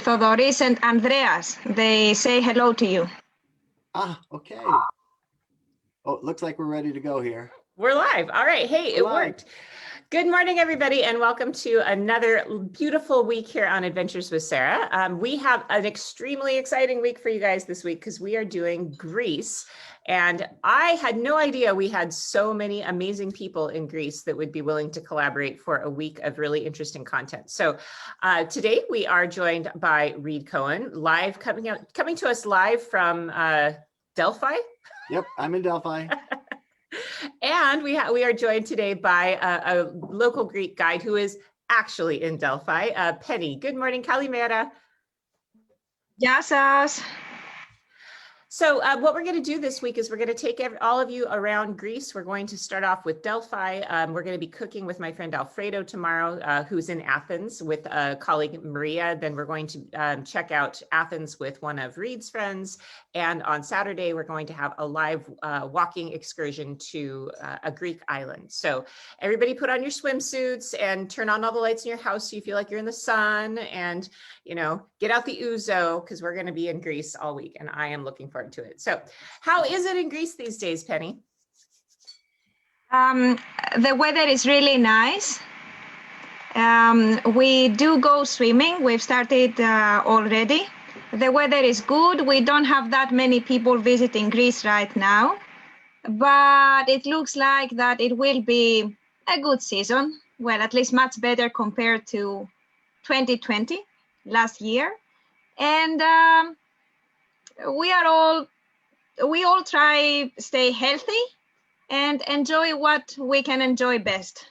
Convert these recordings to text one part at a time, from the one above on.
Thodoris and Andreas. They say hello to you. Ah, okay. Oh, it looks like we're ready to go here. We're live. All right. Hey, it worked. Good morning, everybody, and welcome to another beautiful week here on Adventures with Sarah. We have an extremely exciting week for you guys this week because we are doing Greece. And I had no idea we had so many amazing people in Greece that would be willing to collaborate for a week of really interesting content. So today we are joined by Reed Cohen, coming to us live from Delphi. Yep, I'm in Delphi. And we are joined today by a local Greek guide who is actually in Delphi, Penny. Good morning, Kalimera. Gεια σας. So what we're going to do this week is we're going to take all of you around Greece. We're going to start off with Delphi. We're going to be cooking with my friend Alfredo tomorrow, who's in Athens with a colleague, Maria. Then we're going to check out Athens with one of Reed's friends. And on Saturday, we're going to have a live walking excursion to a Greek island. So everybody put on your swimsuits and turn on all the lights in your house so you feel like you're in the sun, and, you know, get out the ouzo because we're going to be in Greece all week and I am looking forward to it. So how is it in Greece these days, Penny? The weather is really nice. We do go swimming. We've started already. The weather is good. We don't have that many people visiting Greece right now, but it looks like that it will be a good season. Well, at least much better compared to 2020, last year. And we all try stay healthy and enjoy what we can enjoy best.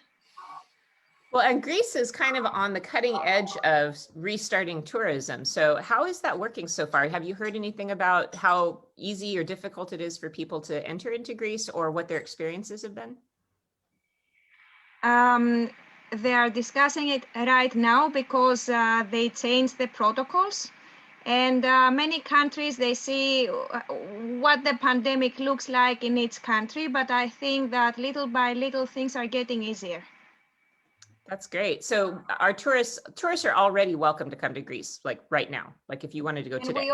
Well, and Greece is kind of on the cutting edge of restarting tourism. So how is that working so far? Have you heard anything about how easy or difficult it is for people to enter into Greece, or what their experiences have been? They are discussing it right now because they changed the protocols. And many countries, they see what the pandemic looks like in each country, but I think that little by little things are getting easier. That's great. So our tourists are already welcome to come to Greece, like right now, like if you wanted to go today.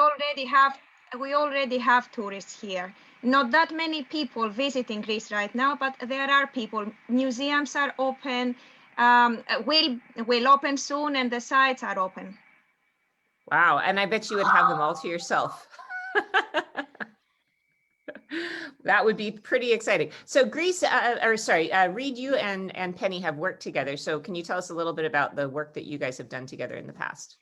We already have tourists here. Not that many people visiting Greece right now, but there are people. Museums are open, will open soon, and the sites are open. Wow. And I bet you would have them all to yourself. That would be pretty exciting. So Greece, Reed, you and Penny have worked together. So can you tell us a little bit about the work that you guys have done together in the past?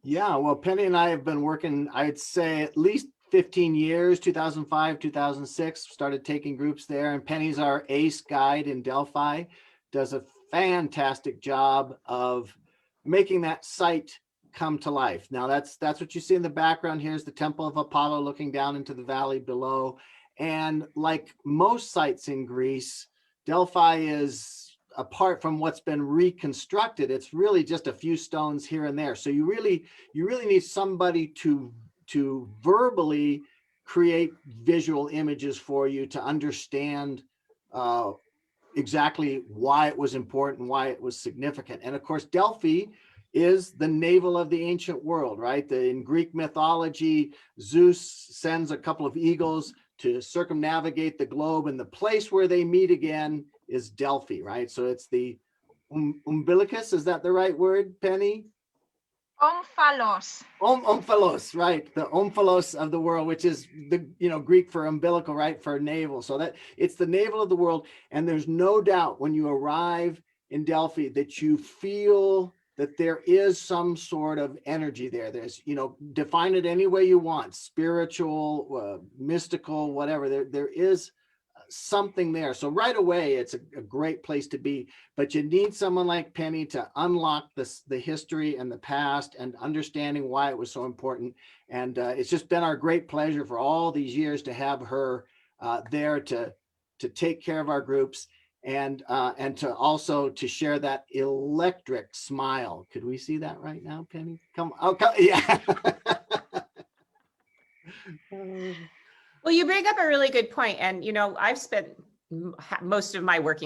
Yeah, well, Penny and I have been working, I'd say at least 15 years, 2005, 2006, started taking groups there. And Penny's our ace guide in Delphi, does a fantastic job of making that site come to life. Now that's what you see in the background. Here's the Temple of Apollo looking down into the valley below. And like most sites in Greece, Delphi is, apart from what's been reconstructed, it's really just a few stones here and there. So you really need somebody to verbally create visual images for you to understand exactly why it was important, why it was significant. And of course, Delphi is the navel of the ancient world, right? In Greek mythology, Zeus sends a couple of eagles to circumnavigate the globe, and the place where they meet again is Delphi, right? So it's the umbilicus, is that the right word, Penny? Omphalos. Omphalos, right? The omphalos of the world, which is the Greek for umbilical, right? For navel. So that it's the navel of the world, and there's no doubt when you arrive in Delphi that you feel that there is some sort of energy there. There's, define it any way you want, spiritual, mystical, whatever. There is something there. So right away, it's a great place to be, but you need someone like Penny to unlock the history and the past and understanding why it was so important. And it's just been our great pleasure for all these years to have her there to take care of our groups. And to also to share that electric smile. Could we see that right now, Penny? Come, yeah. Well, you bring up a really good point. And, I've spent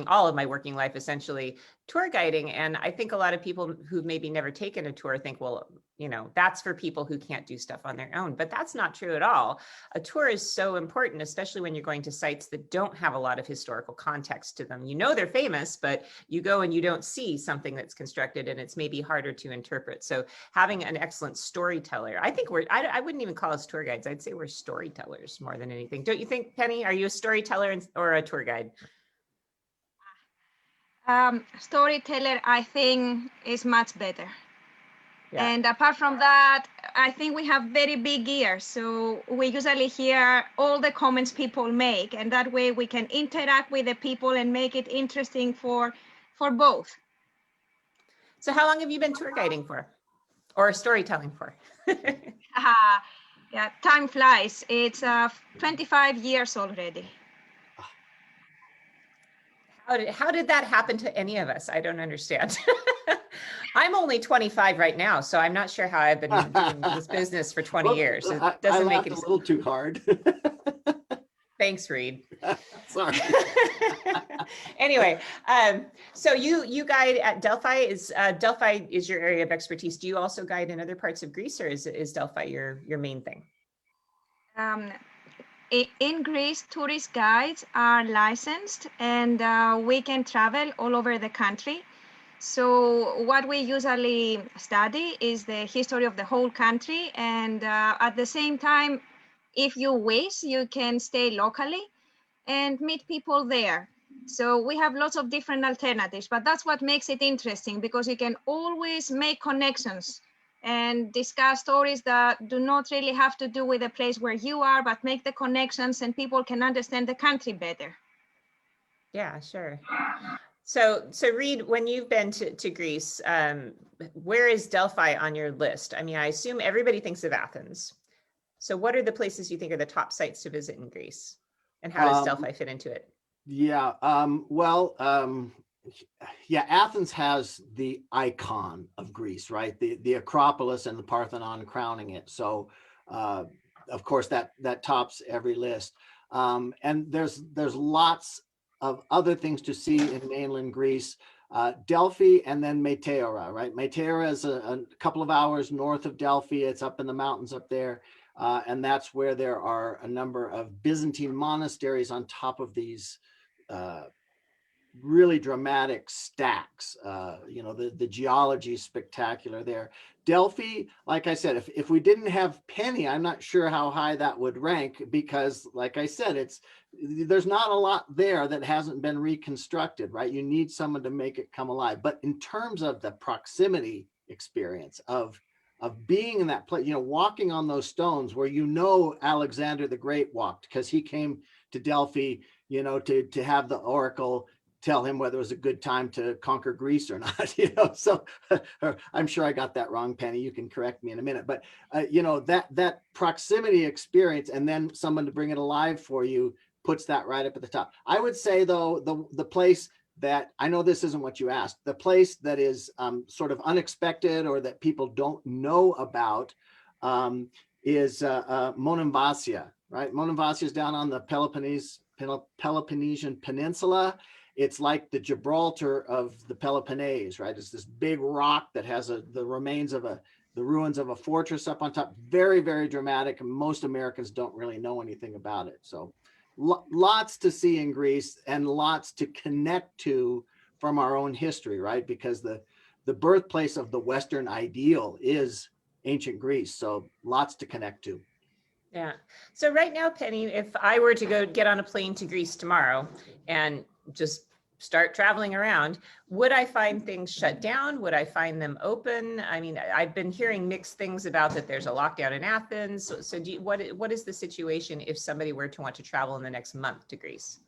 all of my working life essentially tour guiding. And I think a lot of people who maybe never taken a tour think, well, you know, that's for people who can't do stuff on their own. But that's not true at all. A tour is so important, especially when you're going to sites that don't have a lot of historical context to them. You know they're famous, but you go and you don't see something that's constructed, and it's maybe harder to interpret. So having an excellent storyteller, I think I wouldn't even call us tour guides. I'd say we're storytellers more than anything. Don't you think, Penny? Are you a storyteller or a tour guide? Storyteller, I think, is much better. Yeah. And apart from that, I think we have very big ears. So we usually hear all the comments people make, and that way we can interact with the people and make it interesting for both. So how long have you been tour guiding for, or storytelling for? Yeah, time flies. It's 25 years already. How did that happen to any of us? I don't understand. I'm only 25 right now, so I'm not sure how I've been doing this business for 20 years. It doesn't make it any a little too hard. Thanks, Reed. Sorry. Anyway, so you guide at Delphi. Delphi is your area of expertise. Do you also guide in other parts of Greece, or is Delphi your main thing? In Greece, tourist guides are licensed, and we can travel all over the country. So what we usually study is the history of the whole country, and at the same time, if you wish, you can stay locally and meet people there. So we have lots of different alternatives, but that's what makes it interesting, because you can always make connections and discuss stories that do not really have to do with the place where you are, but make the connections, and people can understand the country better. Yeah, sure. So Reed, when you've been to Greece, where is Delphi on your list? I mean, I assume everybody thinks of Athens. So what are the places you think are the top sites to visit in Greece? And how does Delphi fit into it? Yeah, yeah, Athens has the icon of Greece, right? The Acropolis and the Parthenon crowning it. So, of course, that tops every list. And there's lots of other things to see in mainland Greece. Delphi and then Meteora, right? Meteora is a couple of hours north of Delphi. It's up in the mountains up there. And that's where there are a number of Byzantine monasteries on top of these really dramatic stacks. You know, the geology is spectacular there. Delphi, like I said, if we didn't have Penny, I'm not sure how high that would rank, because like I said, there's not a lot there that hasn't been reconstructed, right? You need someone to make it come alive. But in terms of the proximity experience of being in that place, you know, walking on those stones where, you know, Alexander the Great walked, because he came to Delphi, you know, to have the oracle tell him whether it was a good time to conquer Greece or not, you know. So I'm sure I got that wrong, Penny. You can correct me in a minute. But, you know, that proximity experience, and then someone to bring it alive for you, puts that right up at the top. I would say, though, the place that, I know this isn't what you asked, the place that is sort of unexpected, or that people don't know about, is Monemvasia, right? Monemvasia is down on the Peloponnesian Peninsula. It's like the Gibraltar of the Peloponnese, right? It's this big rock that has the remains of the ruins of a fortress up on top. Very, very dramatic. Most Americans don't really know anything about it. So lots to see in Greece, and lots to connect to from our own history, right? Because the birthplace of the Western ideal is ancient Greece. So lots to connect to. Yeah. So right now, Penny, if I were to go get on a plane to Greece tomorrow and just start traveling around, would I find things shut down? Would I find them open? I mean, I've been hearing mixed things about that there's a lockdown in Athens. So what is the situation if somebody were to want to travel in the next month to Greece?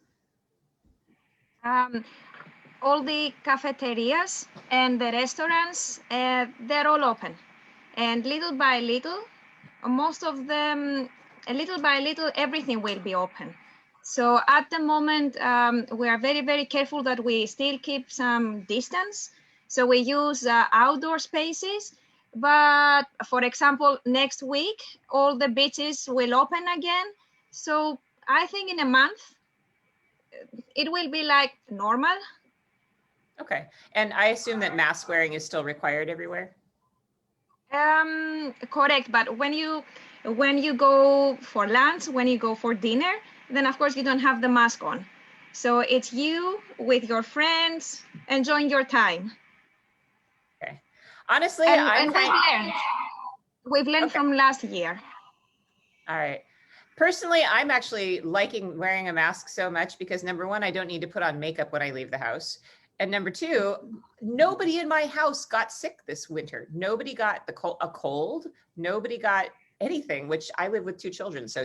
All the cafeterias and the restaurants, they're all open. And little by little, most of them, little by little, everything will be open. So at the moment, we are very, very careful that we still keep some distance. So we use outdoor spaces. But for example, next week, all the beaches will open again. So I think in a month, it will be like normal. Okay. And I assume that mask wearing is still required everywhere? Correct, but when you go for lunch, when you go for dinner, then of course you don't have the mask on. So it's you with your friends enjoying your time. Okay. Honestly, And I'm and kind we've learned okay. from last year. All right. Personally, I'm actually liking wearing a mask so much because number one, I don't need to put on makeup when I leave the house. And number two, nobody in my house got sick this winter. Nobody got a cold. Nobody got anything, which I live with two children. So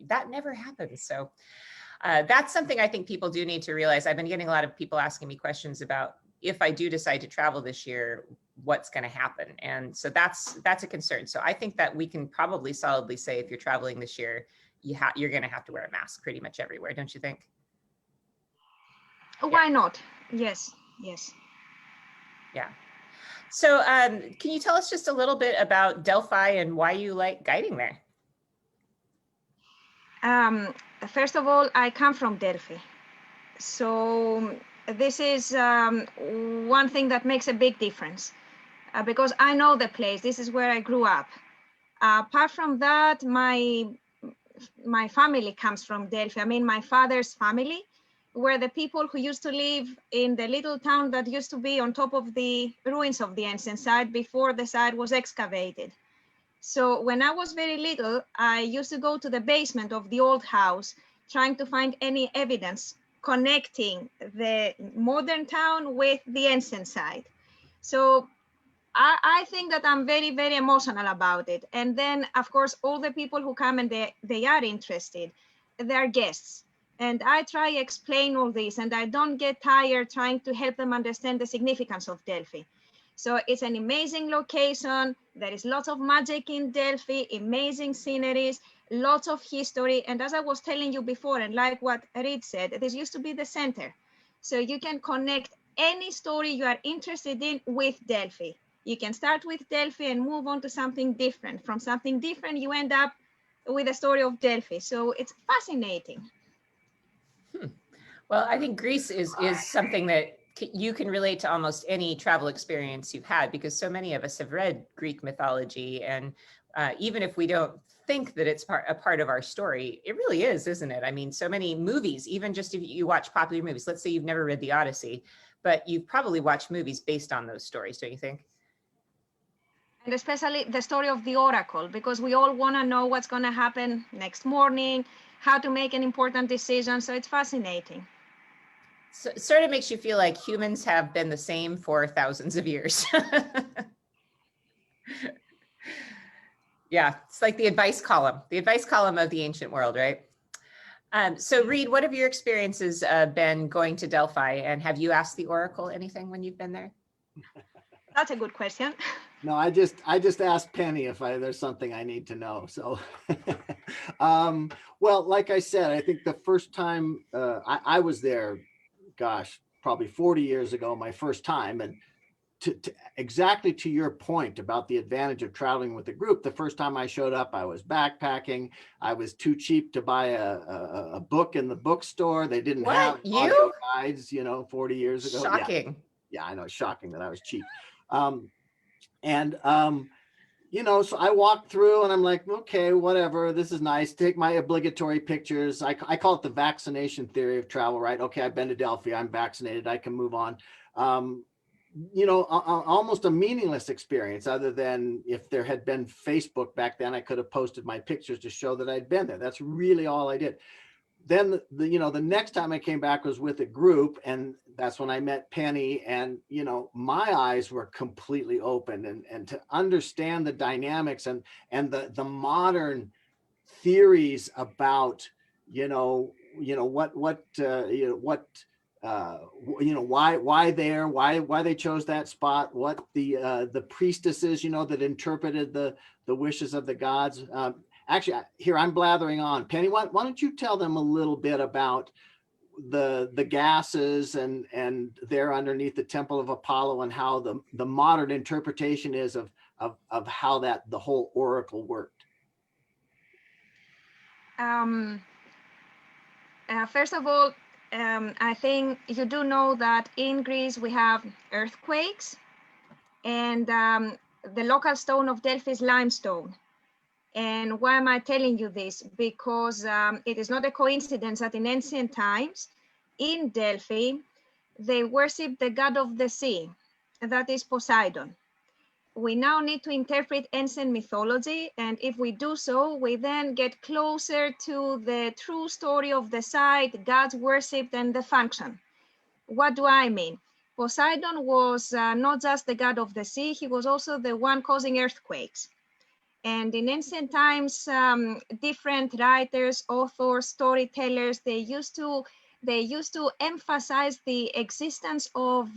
that never happens. So that's something I think people do need to realize. I've been getting a lot of people asking me questions about if I do decide to travel this year, what's going to happen. And so that's a concern. So I think that we can probably solidly say if you're traveling this year, you're going to have to wear a mask pretty much everywhere, don't you think? Why not? Yes, yes. Yeah. So can you tell us just a little bit about Delphi and why you like guiding there? Um, First of all, I come from Delphi. So this is one thing that makes a big difference because I know the place. This is where I grew up. Apart from that, my family comes from Delphi. I mean, my father's family were the people who used to live in the little town that used to be on top of the ruins of the ancient site before the site was excavated. So when I was very little, I used to go to the basement of the old house, trying to find any evidence connecting the modern town with the ancient site. So I think that I'm very, very emotional about it. And then, of course, all the people who come and they are interested, they're guests. And I try explain all this, and I don't get tired trying to help them understand the significance of Delphi. So it's an amazing location. There is lots of magic in Delphi, amazing sceneries, lots of history. And as I was telling you before, and like what Reed said, this used to be the center. So you can connect any story you are interested in with Delphi. You can start with Delphi and move on to something different. From something different, you end up with a story of Delphi. So it's fascinating. Well, I think Greece is something that you can relate to almost any travel experience you've had because so many of us have read Greek mythology, and even if we don't think that it's a part of our story, it really is, isn't it? I mean, so many movies, even just if you watch popular movies, let's say you've never read the Odyssey, but you've probably watched movies based on those stories, don't you think? And especially the story of the oracle, because we all want to know what's going to happen next morning, how to make an important decision. So it's fascinating. So it sort of makes you feel like humans have been the same for thousands of years. Yeah, it's like the advice column of the ancient world, right? So Reed, what have your experiences been going to Delphi, and have you asked the Oracle anything when you've been there? That's a good question. No, I just asked Penny if there's something I need to know. So, well, like I said, I think the first time I was there, gosh, probably 40 years ago, my first time, and exactly to your point about the advantage of traveling with a group, the first time I showed up, I was backpacking. I was too cheap to buy a book in the bookstore. They didn't have audio guides, 40 years ago. Shocking. Yeah, I know, it's shocking that I was cheap. So I walked through and I'm like, okay, whatever, this is nice. Take my obligatory pictures. I call it the vaccination theory of travel, right? Okay, I've been to Delphi, I'm vaccinated, I can move on. Almost a meaningless experience, other than if there had been Facebook back then, I could have posted my pictures to show that I'd been there. That's really all I did. Then the next time I came back was with a group, and that's when I met Penny, and my eyes were completely open, and to understand the dynamics and the modern theories about why they chose that spot, what the priestesses that interpreted the wishes of the gods. Actually, here I'm blathering on. Penny, why don't you tell them a little bit about the gases and they're underneath the Temple of Apollo, and how the modern interpretation is of how the whole oracle worked. First of all, I think you do know that in Greece we have earthquakes, and the local stone of Delphi is limestone. And why am I telling you this? Because it is not a coincidence that in ancient times in Delphi, they worship the god of the sea, that is Poseidon. We now need to interpret ancient mythology, and if we do so, we then get closer to the true story of the site, God's worship, and the function. What do I mean? Poseidon was not just the god of the sea, he was also the one causing earthquakes. And in ancient times, different writers, authors, storytellers, they used to emphasize the existence of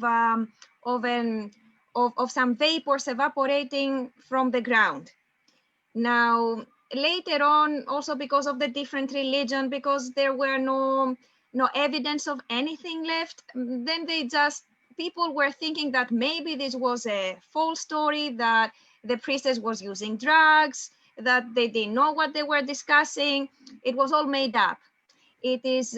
some vapors evaporating from the ground. Now, later on, also because of the different religion, because there were no evidence of anything left, then people were thinking that maybe this was a false story, that the priestess was using drugs, that they didn't know what they were discussing. It was all made up. It is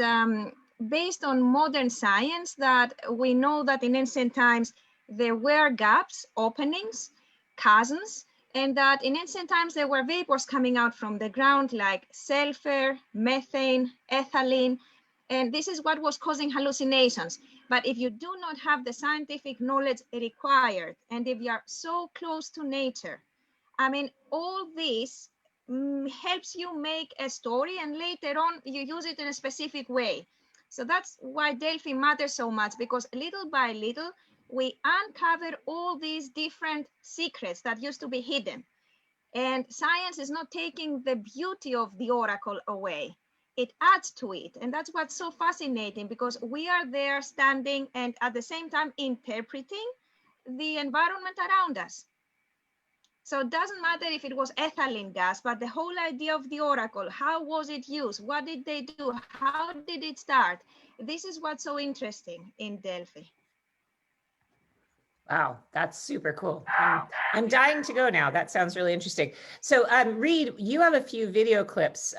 based on modern science that we know that in ancient times, there were gaps, openings, chasms, and that in ancient times there were vapors coming out from the ground like sulfur, methane, ethylene, and this is what was causing hallucinations. But if you do not have the scientific knowledge required, and if you are so close to nature, I mean, all this helps you make a story, and later on you use it in a specific way. So that's why Delphi matters so much, because little by little, we uncover all these different secrets that used to be hidden. And science is not taking the beauty of the oracle away. It adds to it. And that's what's so fascinating, because we are there standing and at the same time interpreting the environment around us. So it doesn't matter if it was ethylene gas, but the whole idea of the oracle, how was it used? What did they do? How did it start? This is what's so interesting in Delphi. Wow, that's super cool. I'm dying to go now. That sounds really interesting. So Reed, you have a few video clips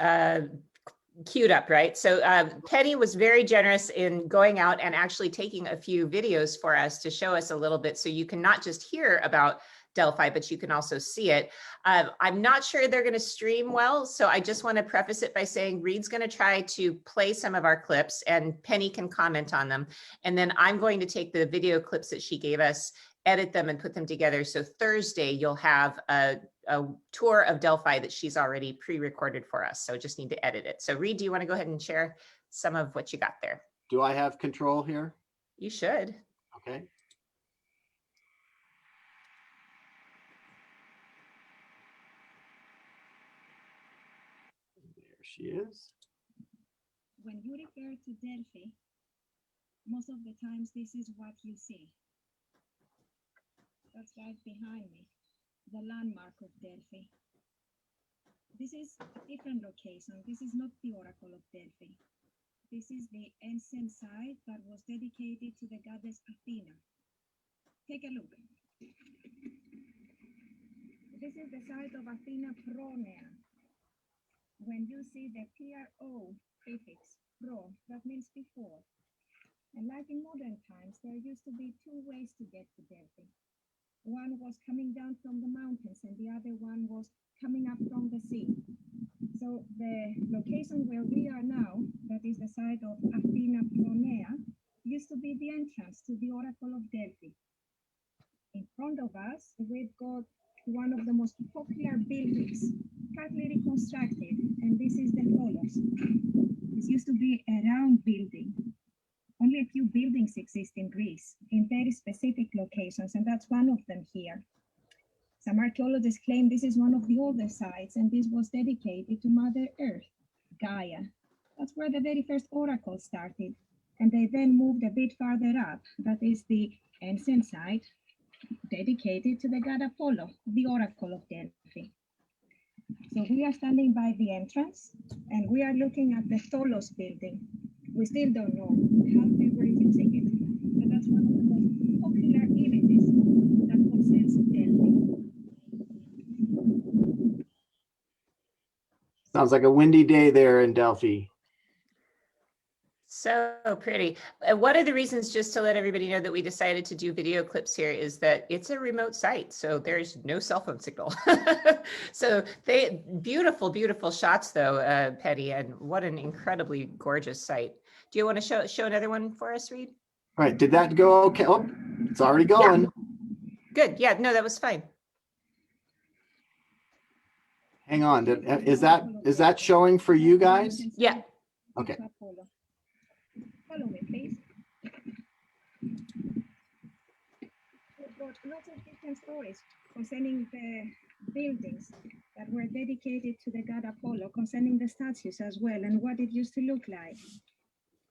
queued up, right? So Penny was very generous in going out and actually taking a few videos for us to show us a little bit, so you can not just hear about Delphi, but you can also see it. I'm not sure they're going to stream well, so I just want to preface it by saying Reed's going to try to play some of our clips and Penny can comment on them. And then I'm going to take the video clips that she gave us, edit them and put them together. So Thursday, you'll have a tour of Delphi that she's already pre-recorded for us. So just need to edit it. So Reed, do you want to go ahead and share some of what you got there? Do I have control here? You should. Okay. There she is. When you refer to Delphi, most of the times this is what you see. That's right behind me, the landmark of Delphi. This is a different location. This is not the Oracle of Delphi. This is the ancient site that was dedicated to the goddess Athena. Take a look. This is the site of Athena Pronea. When you see the PRO prefix, pro, that means before. And like in modern times, there used to be two ways to get to Delphi. One was coming down from the mountains and the other one was coming up from the sea. So the location where we are now, that is the site of Athena Pronea, used to be the entrance to the Oracle of Delphi. In front of us, we've got one of the most popular buildings, partly reconstructed, and this is the Tholos. This used to be a round building. Only a few buildings exist in Greece in very specific locations, and that's one of them here. Some archaeologists claim this is one of the older sites, and this was dedicated to Mother Earth, Gaia. That's where the very first oracle started, and they then moved a bit farther up. That is the ancient site dedicated to the god Apollo, the Oracle of Delphi. So we are standing by the entrance, and we are looking at the Tholos building. We still don't know how they were using it, but that's one of the most popular images that concerns Delphi. Sounds like a windy day there in Delphi. So pretty. One of the reasons, just to let everybody know, that we decided to do video clips here is that it's a remote site, so there's no cell phone signal. So beautiful, beautiful shots though, Petty, and what an incredibly gorgeous site. Do you want to show another one for us, Reed? All right, did that go okay? Oh, it's already going. Yeah. Good. Yeah, no, that was fine. Hang on, is that showing for you guys? Yeah. Okay. Follow me, please. We've got lots of different stories concerning the buildings that were dedicated to the god Apollo, concerning the statues as well, and what it used to look like.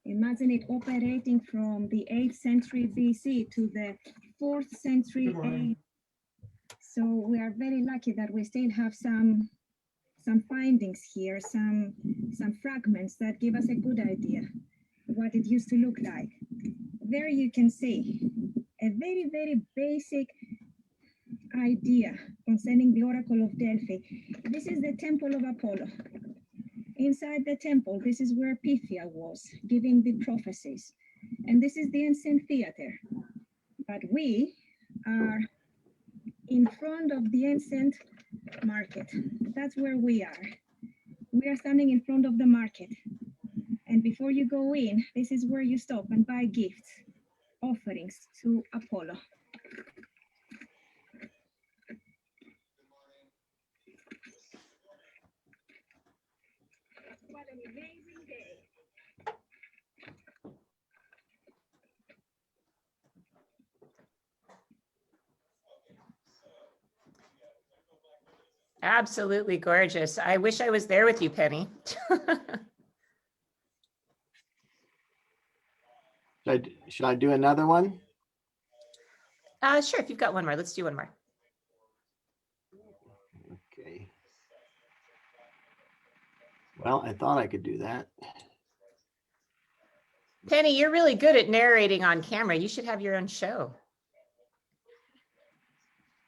Imagine it operating from the 8th century BC to the 4th century AD. So we are very lucky that we still have some findings here, some fragments that give us a good idea what it used to look like. There you can see a very, very basic idea concerning the Oracle of Delphi. This is the Temple of Apollo. Inside the temple, this is where Pythia was, giving the prophecies. And this is the ancient theater. But we are in front of the ancient market. That's where we are. We are standing in front of the market. And before you go in, this is where you stop and buy gifts, offerings to Apollo. What an amazing day. Absolutely gorgeous. I wish I was there with you, Penny. Should I do another one? Sure, if you've got one more, let's do one more. Okay. Well, I thought I could do that. Penny, you're really good at narrating on camera. You should have your own show.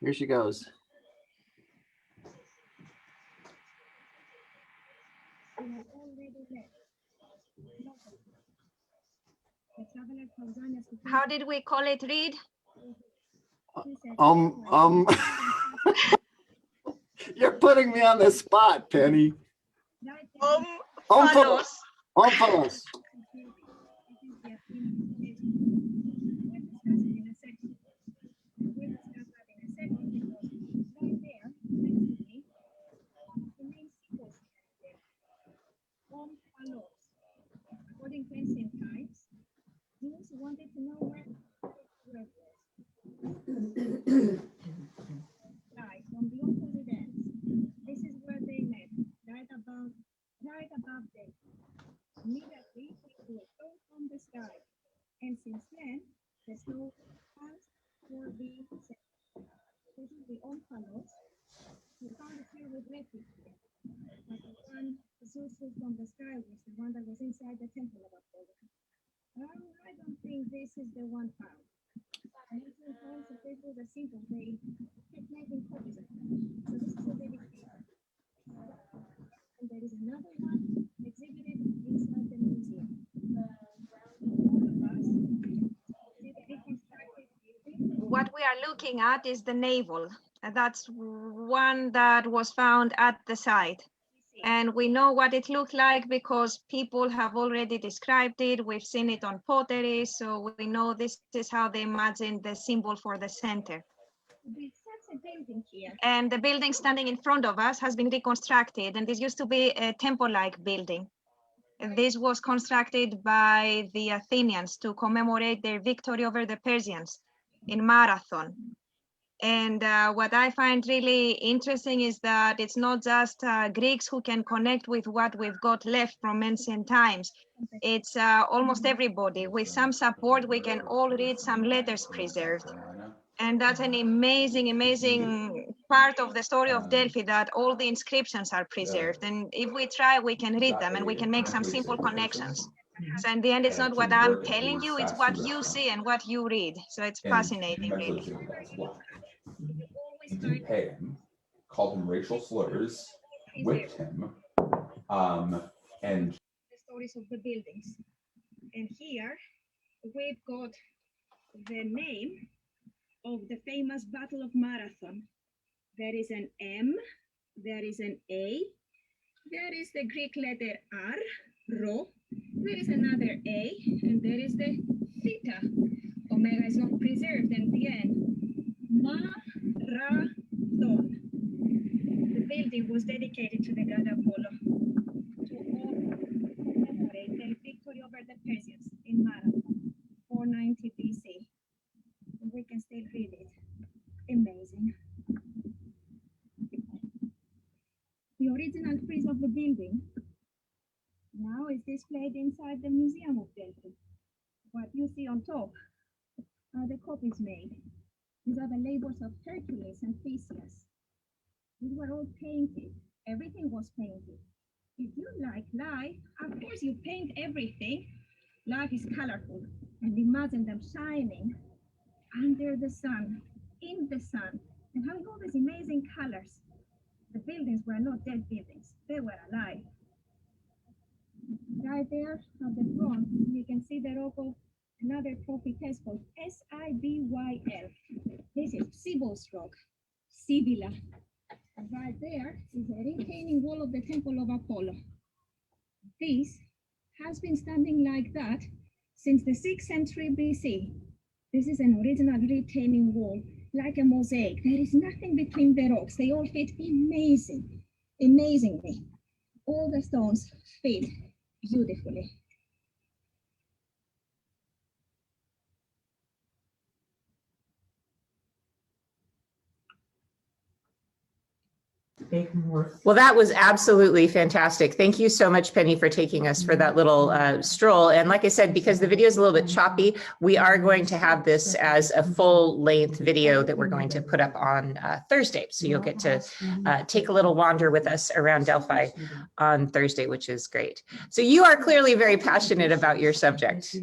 Here she goes. How did we call it, Reed? You're putting me on the spot, Penny. Omphalos. Omphalos. According to ancient times, Jews wanted to know where was. Right, from the opposite ends. This is where they met, right above them. Immediately, they threw a stone from the sky. And since then, the snow has for the center. This is the Omphalos. We found it here with refuge. But the one Zeus from the sky was the one that was inside the temple of Apollo. I don't think this is the one found. And ancient times, if they were the simple, they kept making copies of them. So this is a very clear. And there is another one exhibited inside the museum. What we are looking at is the navel. That's one that was found at the site. And we know what it looked like because people have already described it. We've seen it on pottery, so we know this is how they imagine the symbol for the center. And the building standing in front of us has been reconstructed, and this used to be a temple-like building. This was constructed by the Athenians to commemorate their victory over the Persians in Marathon. And what I find really interesting is that it's not just Greeks who can connect with what we've got left from ancient times. It's almost everybody. With some support, we can all read some letters preserved. And that's an amazing, amazing part of the story of Delphi, that all the inscriptions are preserved. And if we try, we can read them and we can make some simple connections. So in the end, it's not what I'm telling you, it's what you see and what you read. So it's fascinating, really. Didn't pay him, called him racial slurs, whipped him, and the stories of the buildings. And here we've got the name of the famous Battle of Marathon. There is an M, there is an A, there is the Greek letter R, Rho, there is another A, and there is the theta. Omega is not preserved in the end. Marathon. The building was dedicated to the god Apollo to commemorate the victory over the Persians in Marathon, 490 BC. We can still read it. Amazing. The original frieze of the building now is displayed inside the Museum of Delphi. What you see on top are the copies made. These are the labors of Hercules and Theseus. These were all painted. Everything was painted. If you like life, of course you paint everything. Life is colorful, and imagine them shining under the sun, in the sun, and having all these amazing colors. The buildings were not dead buildings, they were alive. Right there at the front, you can see the rock of another trophy test called Sibyl. This is Sibyl's rock, Sibylla. Right there is a retaining wall of the Temple of Apollo. This has been standing like that since the 6th century BC. This is an original retaining wall, like a mosaic. There is nothing between the rocks. They all fit amazingly. All the stones fit beautifully. Well, that was absolutely fantastic. Thank you so much, Penny, for taking us for that little stroll. And like I said, because the video is a little bit choppy, we are going to have this as a full-length video that we're going to put up on Thursday. So you'll get to take a little wander with us around Delphi on Thursday, which is great. So you are clearly very passionate about your subject.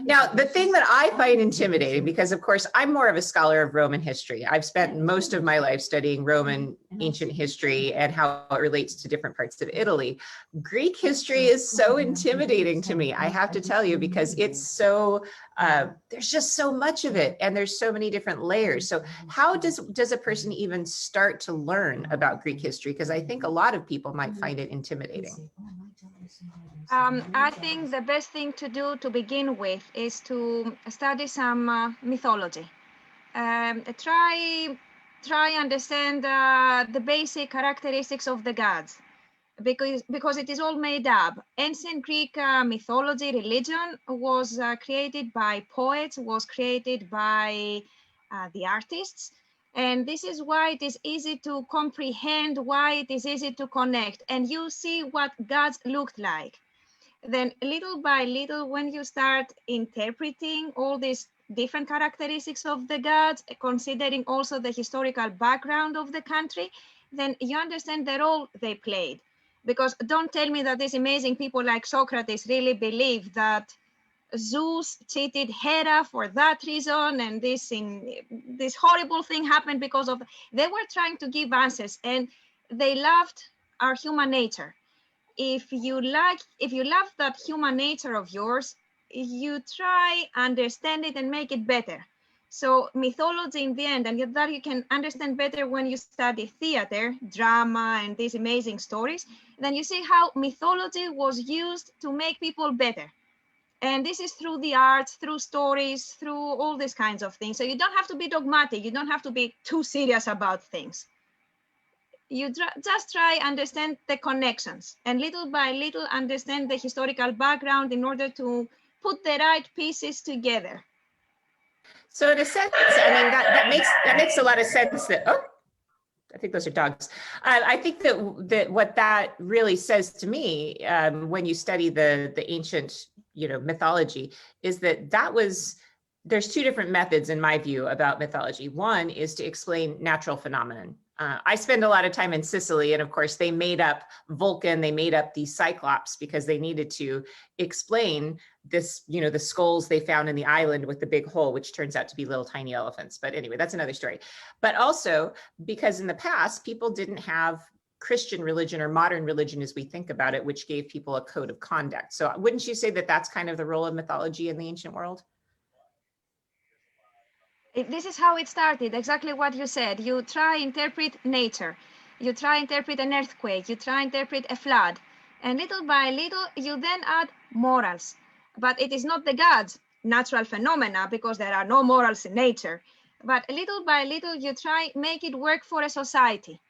Now, the thing that I find intimidating, because of course, I'm more of a scholar of Roman history. I've spent most of my life studying Roman ancient history and how it relates to different parts of Italy. Greek history is so intimidating to me, I have to tell you, because it's so, there's just so much of it and there's so many different layers. So how does a person even start to learn about Greek history? Because I think a lot of people might find it intimidating. I think the best thing to do to begin with is to study some mythology. Try understand the basic characteristics of the gods, because it is all made up. Ancient Greek mythology, religion was created by poets, was created by the artists. And this is why it is easy to comprehend, why it is easy to connect. And you see what gods looked like. Then little by little, when you start interpreting all these different characteristics of the gods, considering also the historical background of the country, then you understand the role they played. Because don't tell me that these amazing people like Socrates really believe that Zeus cheated Hera for that reason, and this horrible thing happened because of. They were trying to give answers, and they loved our human nature. If you love that human nature of yours, you try understand it and make it better. So mythology in the end, and that you can understand better when you study theater, drama, and these amazing stories. Then you see how mythology was used to make people better. And this is through the arts, through stories, through all these kinds of things. So you don't have to be dogmatic. You don't have to be too serious about things. You just try understand the connections, and little by little understand the historical background in order to put the right pieces together. So in a sense, I mean, that makes a lot of sense. That, oh, I think those are dogs. I think that what that really says to me, when you study the ancient, mythology, is that there's two different methods in my view about mythology. One is to explain natural phenomenon. I spend a lot of time in Sicily, and of course they made up Vulcan, they made up the Cyclops because they needed to explain this, the skulls they found in the island with the big hole, which turns out to be little tiny elephants. But anyway, that's another story. But also because in the past, people didn't have Christian religion or modern religion as we think about it, which gave people a code of conduct. So wouldn't you say that that's kind of the role of mythology in the ancient world? This is how it started, exactly what you said. You try interpret nature, you try interpret an earthquake, you try interpret a flood, and little by little you then add morals. But it is not the gods, natural phenomena, because there are no morals in nature. But little by little you try make it work for a society.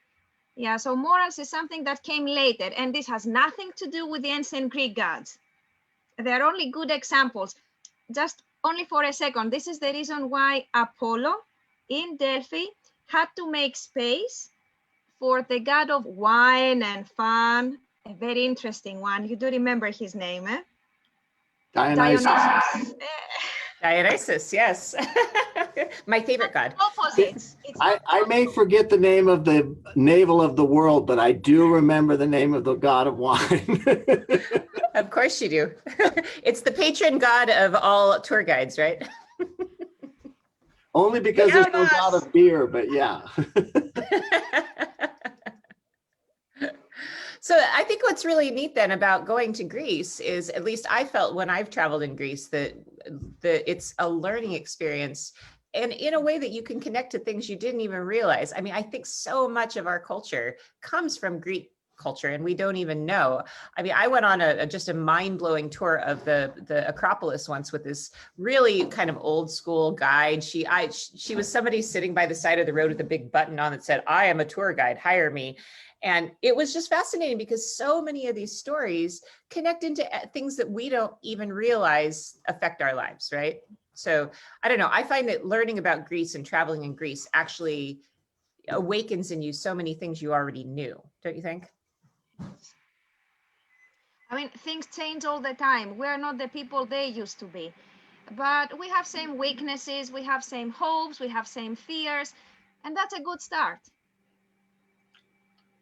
Yeah, so morals is something that came later, and this has nothing to do with the ancient Greek gods. They are only good examples. Just only for a second, this is the reason why Apollo in Delphi had to make space for the god of wine and fun, a very interesting one. You do remember his name, eh? Dionysus. Dionysus, yes. My favorite god. Opposites. It's I may forget the name of the navel of the world, but I do remember the name of the god of wine. Of course you do. It's the patron god of all tour guides, right? Only because there's no god of beer, but yeah. So I think what's really neat then about going to Greece is, at least I felt when I've traveled in Greece, that it's a learning experience, and in a way that you can connect to things you didn't even realize. I mean, I think so much of our culture comes from Greek culture and we don't even know. I mean, I went on just a mind-blowing tour of the Acropolis once with this really kind of old school guide. She was somebody sitting by the side of the road with a big button on that said, "I am a tour guide, hire me." And it was just fascinating because so many of these stories connect into things that we don't even realize affect our lives, right? So I don't know, I find that learning about Greece and traveling in Greece actually awakens in you so many things you already knew, don't you think? I mean, things change all the time. We're not the people they used to be. But we have same weaknesses, we have same hopes, we have same fears, and that's a good start.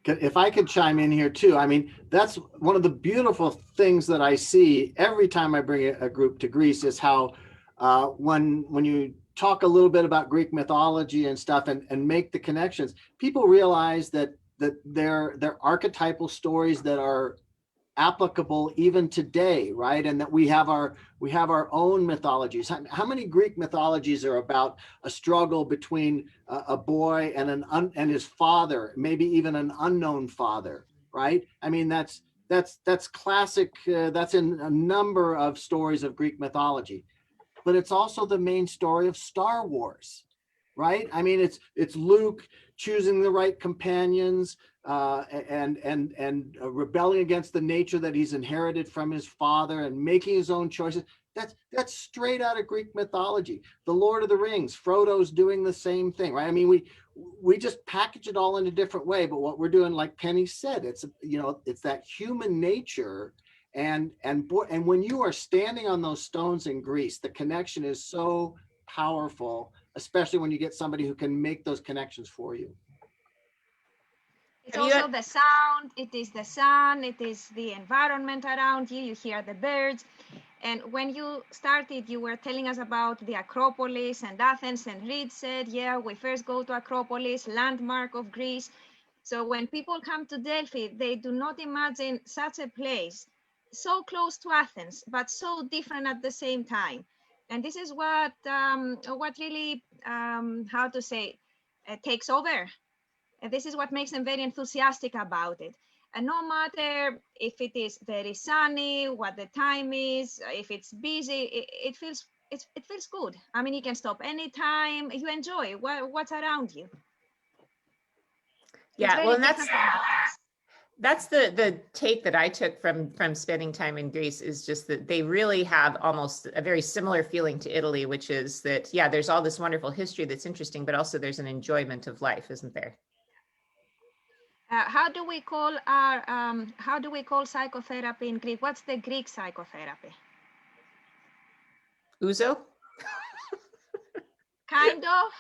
If I could chime in here too, I mean, that's one of the beautiful things that I see every time I bring a group to Greece is how when you talk a little bit about Greek mythology and stuff and make the connections, people realize that they're archetypal stories that are applicable even today, right? And that we have our own mythologies. How many Greek mythologies are about a struggle between a boy and his father, maybe even an unknown father, right? I mean, that's classic. That's in a number of stories of Greek mythology, but it's also the main story of Star Wars, right? I mean, it's Luke choosing the right companions, and rebelling against the nature that he's inherited from his father and making his own choices. That's straight out of Greek mythology. The Lord of the Rings, Frodo's doing the same thing, right? I mean, we just package it all in a different way, but what we're doing, like Penny said, it's that human nature. And when you are standing on those stones in Greece, the connection is so powerful, especially when you get somebody who can make those connections for you. It's also the sound, it is the sun, it is the environment around you, you hear the birds. And when you started, you were telling us about the Acropolis and Athens, and Reed said, yeah, we first go to Acropolis, landmark of Greece. So when people come to Delphi, they do not imagine such a place so close to Athens, but so different at the same time. And this is what really, how to say, takes over. And this is what makes them very enthusiastic about it. And no matter if it is very sunny, what the time is, if it's busy, it feels good. I mean, you can stop anytime. You enjoy what's around you. Yeah, well, and that's the take that I took from spending time in Greece, is just that they really have almost a very similar feeling to Italy, which is that, yeah, there's all this wonderful history that's interesting, but also there's an enjoyment of life, isn't there? How do we call psychotherapy in Greek? What's the Greek psychotherapy? Ouzo? Kind of.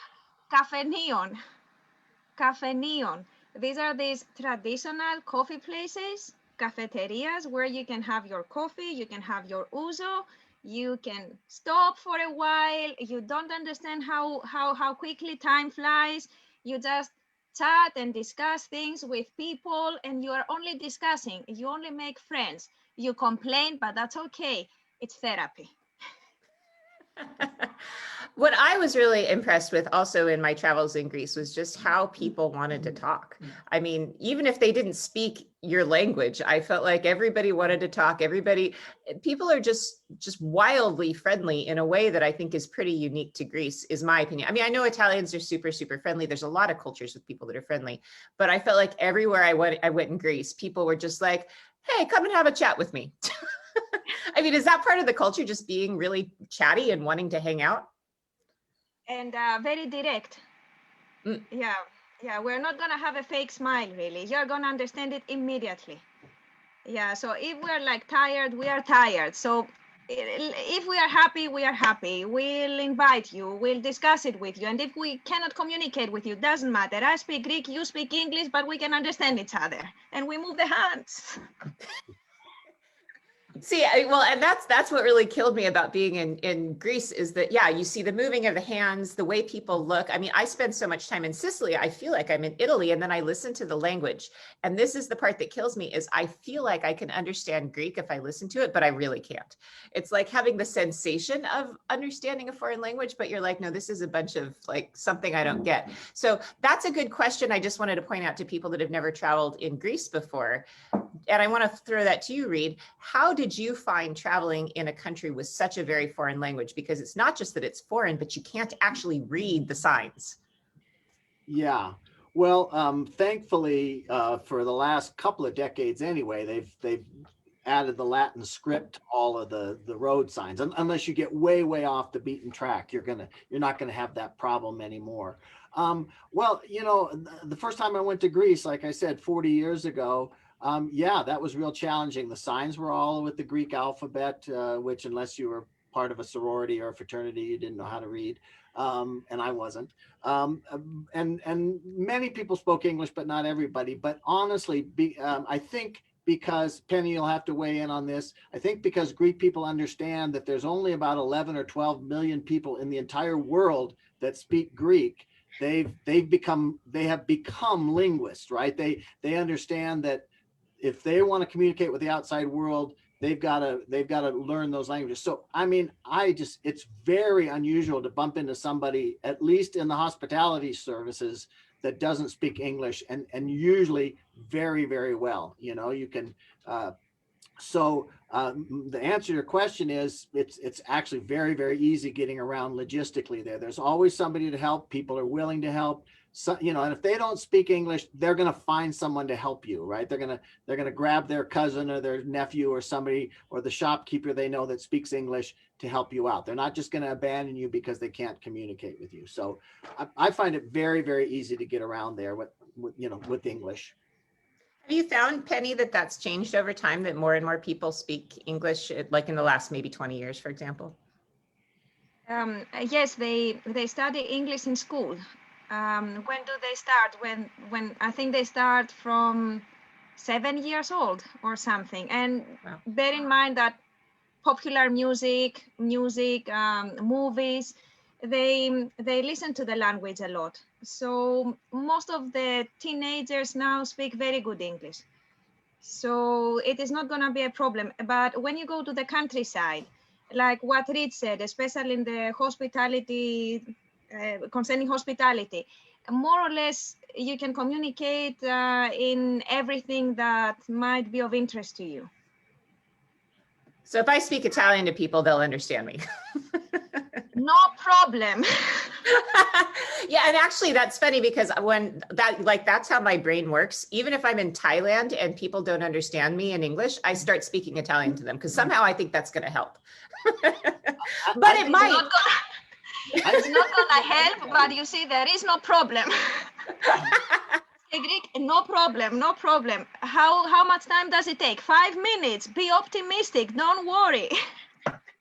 Kafenion. These are these traditional coffee places, cafeterias, where you can have your coffee, you can have your ouzo, you can stop for a while. You don't understand how quickly time flies. You just chat and discuss things with people, and you are only discussing. You only make friends. You complain, but that's okay. It's therapy. What I was really impressed with also in my travels in Greece was just how people wanted to talk. I mean, even if they didn't speak your language, I felt like everybody wanted to talk. People are just wildly friendly in a way that I think is pretty unique to Greece, is my opinion. I mean, I know Italians are super, super friendly. There's a lot of cultures with people that are friendly, but I felt like everywhere I went in Greece, people were just like, hey, come and have a chat with me. I mean, is that part of the culture, just being really chatty and wanting to hang out? And very direct. Yeah, we're not gonna have a fake smile, really. You're gonna understand it immediately. Yeah, so if we're like tired, we are tired. So if we are happy, we are happy. We'll invite you, we'll discuss it with you. And if we cannot communicate with you, doesn't matter. I speak Greek, you speak English, but we can understand each other. And we move the hands. See, well, and that's what really killed me about being in Greece, is that, yeah, you see the moving of the hands, the way people look. I mean, I spend so much time in Sicily, I feel like I'm in Italy, and then I listen to the language. And this is the part that kills me, is I feel like I can understand Greek if I listen to it, but I really can't. It's like having the sensation of understanding a foreign language, but you're like, no, this is a bunch of like something I don't get. So that's a good question. I just wanted to point out to people that have never traveled in Greece before. And I want to throw that to you, Reed. How did you find traveling in a country with such a very foreign language? Because it's not just that it's foreign, but you can't actually read the signs. Yeah. Well, thankfully, for the last couple of decades anyway, they've added the Latin script to all of the road signs. Unless you get way off the beaten track, you're not gonna have that problem anymore. Well, you know, the first time I went to Greece, like I said, 40 years ago, yeah, that was real challenging. The signs were all with the Greek alphabet, which unless you were part of a sorority or a fraternity, you didn't know how to read. And I wasn't. And many people spoke English, but not everybody. But honestly, I think because, Penny, you'll have to weigh in on this. I think because Greek people understand that there's only about 11 or 12 million people in the entire world that speak Greek. They have become linguists, right? They understand that if they want to communicate with the outside world, they've got to learn those languages. So, I mean, it's very unusual to bump into somebody, at least in the hospitality services, that doesn't speak English, and usually very well. You know, you can. The answer to your question is it's actually very easy getting around logistically there. There's always somebody to help. People are willing to help. So, you know, and if they don't speak English, they're going to find someone to help you, right? They're going to grab their cousin or their nephew or somebody, or the shopkeeper they know that speaks English, to help you out. They're not just going to abandon you because they can't communicate with you. So I find it very easy to get around there with English. Have you found, Penny, that that's changed over time, that more and more people speak English, like in the last maybe 20 years, for example? Yes, they study English in school. When do they start? When I think they start from 7 years old or something. And wow. Bear in mind that popular music, movies, they listen to the language a lot. So most of the teenagers now speak very good English. So it is not going to be a problem. But when you go to the countryside, like what Reed said, especially in the hospitality, concerning hospitality, more or less you can communicate in everything that might be of interest to you. So if I speak Italian to people, they'll understand me. No problem. Yeah, and actually that's funny, because that's how my brain works. Even if I'm in Thailand and people don't understand me in English, I start speaking Italian to them, because somehow I think that's going to help. But it might. It's not going to help, but you see, there is no problem. Greek, no problem. How much time does it take? 5 minutes. Be optimistic. Don't worry.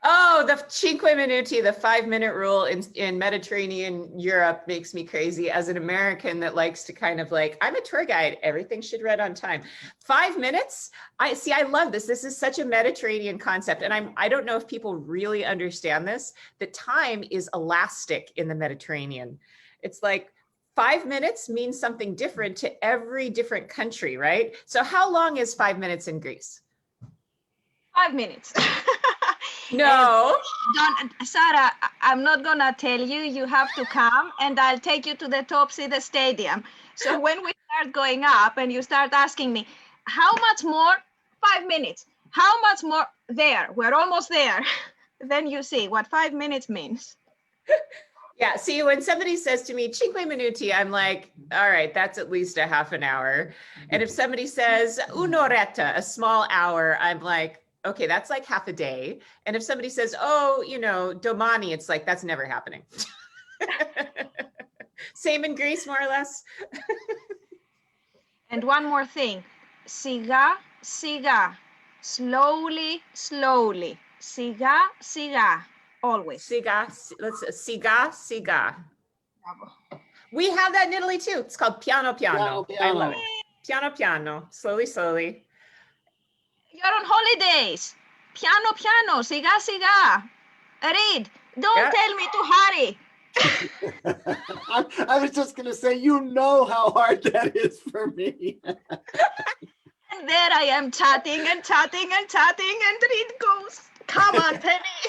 Oh, the 5 minuti, the 5-minute rule in Mediterranean Europe makes me crazy as an American that likes to kind of like, I'm a tour guide, everything should read on time. 5 minutes? I love this. This is such a Mediterranean concept. And I don't know if people really understand this, that time is elastic in the Mediterranean. It's like 5 minutes means something different to every different country, right? So how long is 5 minutes in Greece? 5 minutes. No. Sarah, I'm not gonna tell you. You have to come, and I'll take you to the top see the stadium. So when we start going up, and you start asking me, how much more? 5 minutes. How much more? There, we're almost there. Then you see what 5 minutes means. Yeah, see, when somebody says to me, 5 minuti, I'm like, all right, that's at least a half an hour. And if somebody says un'oretta, a small hour, I'm like, okay, that's like half a day. And if somebody says, oh, you know, domani, it's like, that's never happening. Same in Greece, more or less. And one more thing, siga, siga, slowly, slowly, siga, siga, always. Siga, siga, siga. Bravo. We have that in Italy too. It's called piano, piano. Piano, I love piano. it. Piano, piano, slowly, slowly. You're on holidays. Piano, piano, siga, siga. Read. Don't Yeah. tell me to hurry. I was just going to say, you know how hard that is for me. And there I am chatting and chatting and chatting, and Reed goes, come on, Penny.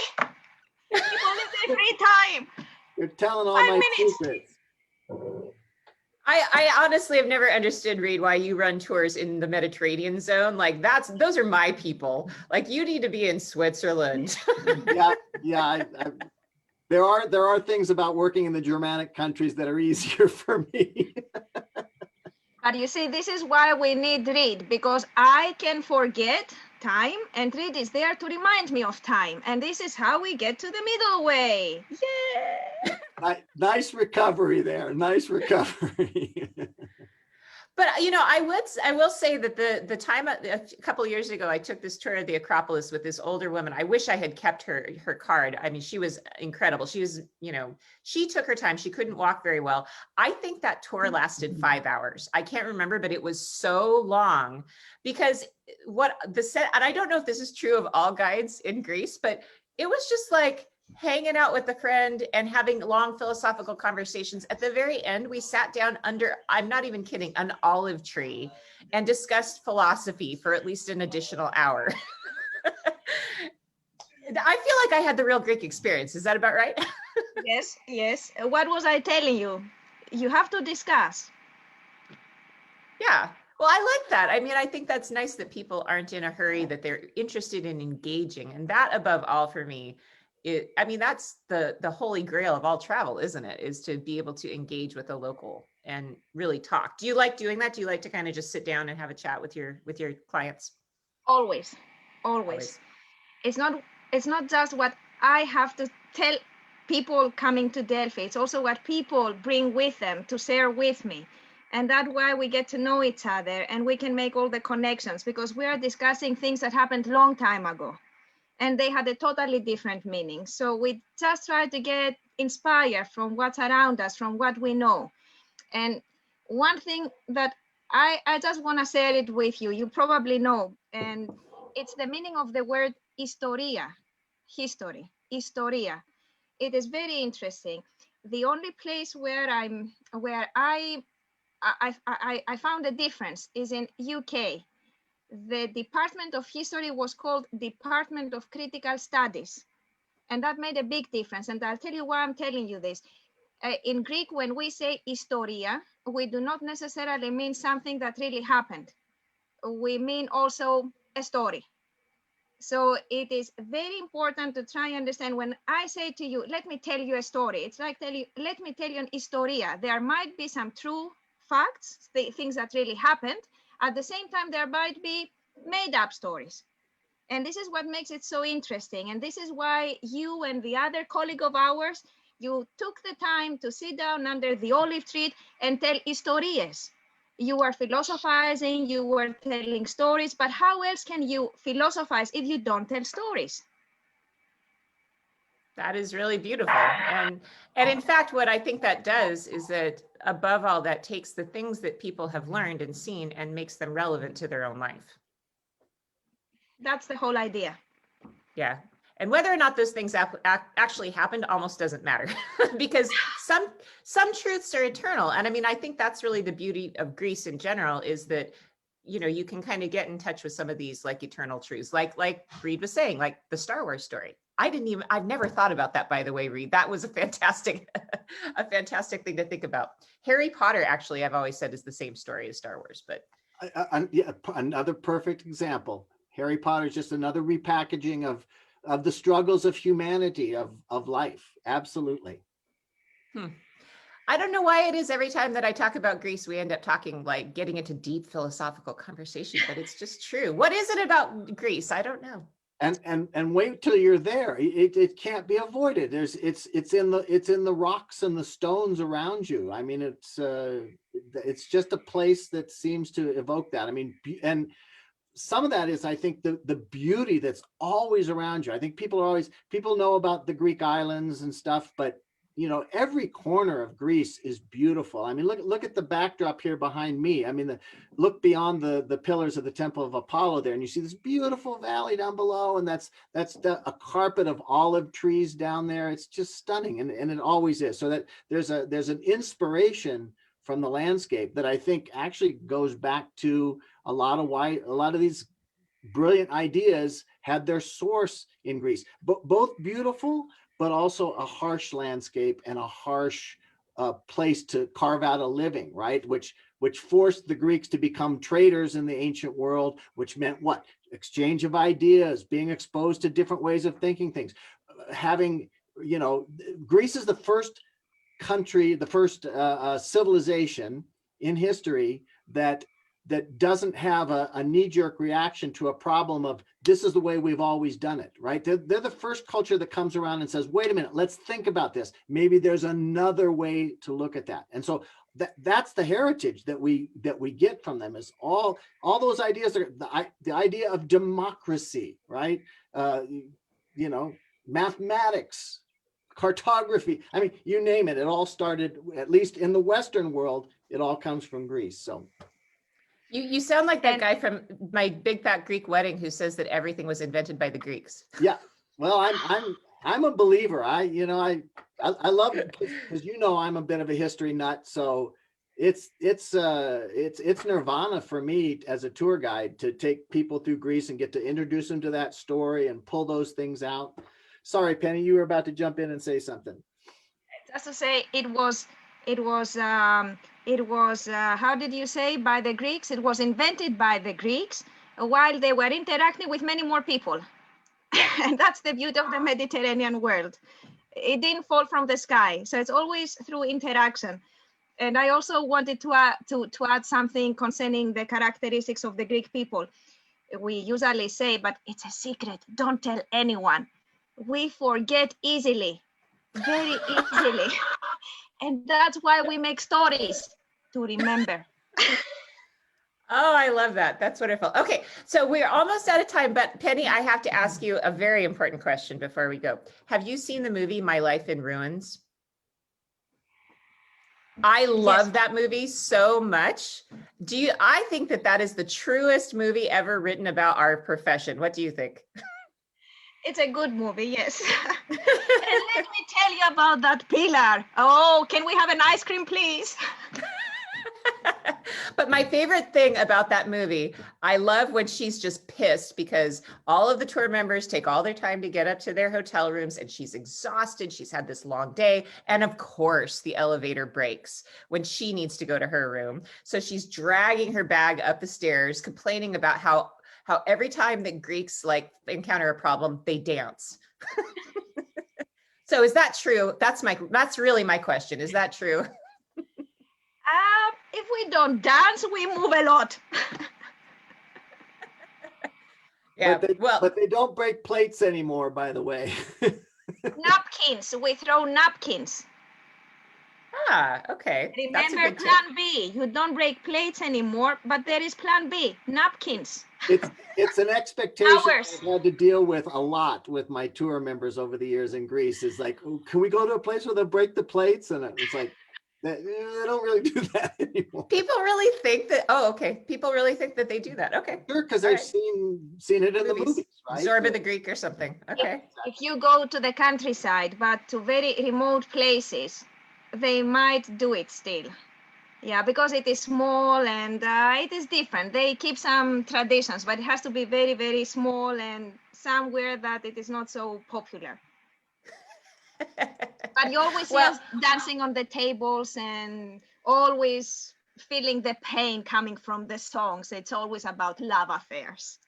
It's holiday free time. You're telling all 5 my minutes. secrets. I honestly have never understood, Reed, why you run tours in the Mediterranean zone. Like those are my people. Like you need to be in Switzerland. Yeah. There are things about working in the Germanic countries that are easier for me. But you see, this is why we need Reed, because I can forget time, and Reed is there to remind me of time. And this is how we get to the middle way. Yeah. Nice recovery there. Nice recovery. But you know, I will say that the time a couple of years ago, I took this tour of the Acropolis with this older woman. I wish I had kept her card. I mean, she was incredible. She was, you know, she took her time. She couldn't walk very well. I think that tour lasted 5 hours. I can't remember, but it was so long because and I don't know if this is true of all guides in Greece, but it was just like hanging out with a friend and having long philosophical conversations. At the very end, we sat down under, I'm not even kidding, an olive tree and discussed philosophy for at least an additional hour. I feel like I had the real Greek experience. Is that about right? Yes. What was I telling you? You have to discuss. Yeah. Well, I like that. I mean, I think that's nice that people aren't in a hurry, that they're interested in engaging. And that above all for me, I mean, that's the holy grail of all travel, isn't it? Is to be able to engage with a local and really talk. Do you like doing that? Do you like to kind of just sit down and have a chat with your clients? Always. It's not just what I have to tell people coming to Delphi. It's also what people bring with them to share with me. And that's why we get to know each other and we can make all the connections, because we are discussing things that happened long time ago. And they had a totally different meaning. So we just try to get inspired from what's around us, from what we know. And one thing that I just want to share it with you, you probably know, and it's the meaning of the word historia, history, historia. It is very interesting. The only place where I found a difference is in UK. The Department of History was called Department of Critical Studies. And that made a big difference. And I'll tell you why I'm telling you this. In Greek, when we say historia, we do not necessarily mean something that really happened. We mean also a story. So it is very important to try and understand when I say to you, let me tell you a story. It's like let me tell you an historia. There might be some true facts, things that really happened. At the same time, there might be made up stories. And this is what makes it so interesting. And this is why you and the other colleague of ours, you took the time to sit down under the olive tree and tell historias. You were philosophizing, you were telling stories, but how else can you philosophize if you don't tell stories? That is really beautiful. And in fact, what I think that does is that above all, that takes the things that people have learned and seen and makes them relevant to their own life. That's the whole idea. Yeah. And whether or not those things actually happened almost doesn't matter because some truths are eternal. And I mean, I think that's really the beauty of Greece in general is that, you know, you can kind of get in touch with some of these like eternal truths, like Reed was saying, like the Star Wars story. I've never thought about that, by the way, Reed. That was a fantastic thing to think about. Harry Potter, actually, I've always said is the same story as Star Wars, but. Yeah, another perfect example. Harry Potter is just another repackaging of the struggles of humanity, of life. Absolutely. I don't know why it is every time that I talk about Greece, we end up talking like getting into deep philosophical conversation, but it's just true. What is it about Greece? I don't know. And wait till you're there. It can't be avoided. It's in the rocks and the stones around you. I mean, it's just a place that seems to evoke that. I mean, and some of that is, I think, the beauty that's always around you. I think people know about the Greek islands and stuff, but you know, every corner of Greece is beautiful. I mean, look at the backdrop here behind me. I mean, look beyond the pillars of the Temple of Apollo there, and you see this beautiful valley down below, and that's a carpet of olive trees down there. It's just stunning, and it always is. So that there's an inspiration from the landscape that I think actually goes back to a lot of these brilliant ideas had their source in Greece, but both beautiful, but also a harsh landscape and a harsh place to carve out a living, right? Which forced the Greeks to become traders in the ancient world, which meant what? Exchange of ideas, being exposed to different ways of thinking things. Having, you know, Greece is the first country, the first civilization in history that doesn't have a knee-jerk reaction to a problem of this is the way we've always done it, right? They're the first culture that comes around and says, wait a minute, let's think about this. Maybe there's another way to look at that. And so that's the heritage that we get from them, is all those ideas are the idea of democracy, right? You know, mathematics, cartography. I mean, you name it. It all started, at least in the Western world, it all comes from Greece. So. You sound like that guy from My Big Fat Greek Wedding who says that everything was invented by the Greeks. Yeah, well, I'm a believer. I love it because you know I'm a bit of a history nut. So it's nirvana for me as a tour guide to take people through Greece and get to introduce them to that story and pull those things out. Sorry, Penny, you were about to jump in and say something. Just to say, it was how did you say, by the Greeks? It was invented by the Greeks while they were interacting with many more people. And that's the beauty of the Mediterranean world. It didn't fall from the sky. So it's always through interaction. And I also wanted to add something concerning the characteristics of the Greek people. We usually say, but it's a secret, don't tell anyone. We forget easily, very easily. And that's why we make stories, to remember. Oh, I love that. That's wonderful. Okay, so we're almost out of time, but Penny, I have to ask you a very important question before we go. Have you seen the movie My Life in Ruins? I love that movie so much. I think that is the truest movie ever written about our profession. What do you think? It's a good movie, yes. And let me tell you about that pillar. Oh, can we have an ice cream, please? But my favorite thing about that movie, I love when she's just pissed because all of the tour members take all their time to get up to their hotel rooms and she's exhausted. She's had this long day. And of course, the elevator breaks when she needs to go to her room. So she's dragging her bag up the stairs, complaining about how every time that Greeks like encounter a problem, they dance. So is that true? That's really my question. Is that true? If we don't dance, we move a lot. Yeah, but they don't break plates anymore, by the way. Napkins, we throw napkins. Ah, okay. Remember plan B. You don't break plates anymore, but there is plan B, napkins. It's an expectation I've had to deal with a lot with my tour members over the years in Greece. Is like, oh, can we go to a place where they break the plates? And it's like, They don't really do that anymore. People really think that, oh, okay. People really think that they do that. Okay. Sure, because All they've right. seen it in the Movies. movies, right? Zorba the Greek or something. Okay. If you go to the countryside, but to very remote places, they might do it still. Yeah, because it is small and it is different. They keep some traditions, but it has to be very, very small and somewhere that it is not so popular. But you always see Well- us dancing on the tables and always feeling the pain coming from the songs. It's always about love affairs.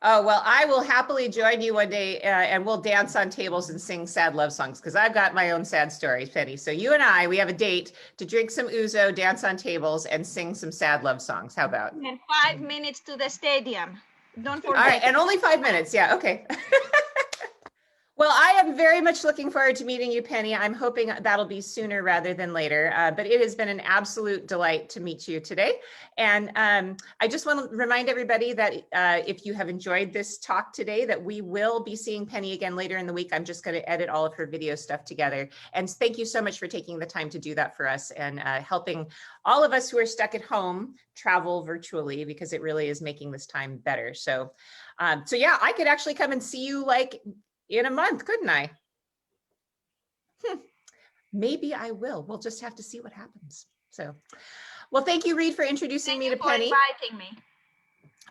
Oh, well, I will happily join you one day and we'll dance on tables and sing sad love songs because I've got my own sad stories, Penny. So you and I, we have a date to drink some ouzo, dance on tables, and sing some sad love songs. How about? And 5 minutes to the stadium. Don't forget. All right, and only 5 minutes. Yeah, okay. Well, I am very much looking forward to meeting you, Penny. I'm hoping that'll be sooner rather than later, but it has been an absolute delight to meet you today. And I just want to remind everybody that if you have enjoyed this talk today, that we will be seeing Penny again later in the week. I'm just going to edit all of her video stuff together. And thank you so much for taking the time to do that for us and helping all of us who are stuck at home travel virtually, because it really is making this time better. So, so yeah, I could actually come and see you like in a month, couldn't I? Maybe I will. We'll just have to see what happens. So, well, thank you, Reed, for introducing me to Penny. Inviting me.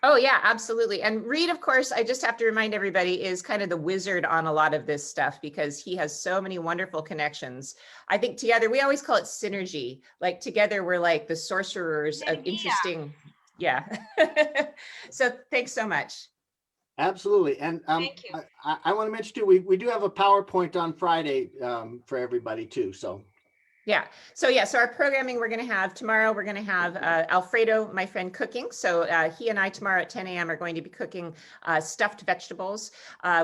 Oh yeah, absolutely. And Reed, of course, I just have to remind everybody, is kind of the wizard on a lot of this stuff because he has so many wonderful connections. I think together, we always call it synergy. Like together, we're like the sorcerers of interesting. Yeah. So thanks so much. Absolutely. And Thank you. I want to mention too, we do have a PowerPoint on Friday for everybody too. So Yeah. So our programming, we're going to have tomorrow, we're going to have Alfredo, my friend, cooking. So he and I tomorrow at 10 a.m. are going to be cooking stuffed vegetables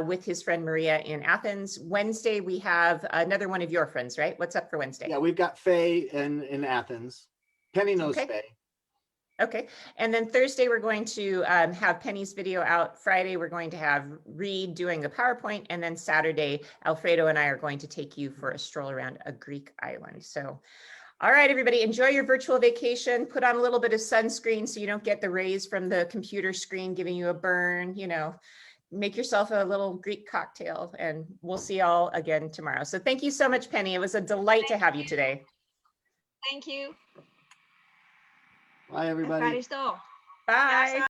with his friend Maria in Athens. Wednesday, we have another one of your friends, right? What's up for Wednesday? yeah, we've got Faye in Athens. Penny knows Okay. Faye. Okay. And then Thursday, we're going to have Penny's video out. Friday, we're going to have Reed doing the PowerPoint. And then Saturday, Alfredo and I are going to take you for a stroll around a Greek island. So, all right, everybody, enjoy your virtual vacation. Put on a little bit of sunscreen so you don't get the rays from the computer screen giving you a burn, you know. Make yourself a little Greek cocktail and we'll see y'all again tomorrow. So thank you so much, Penny. It was a delight to have you today. Thank you. Bye, everybody. Ευχαριστώ. Bye.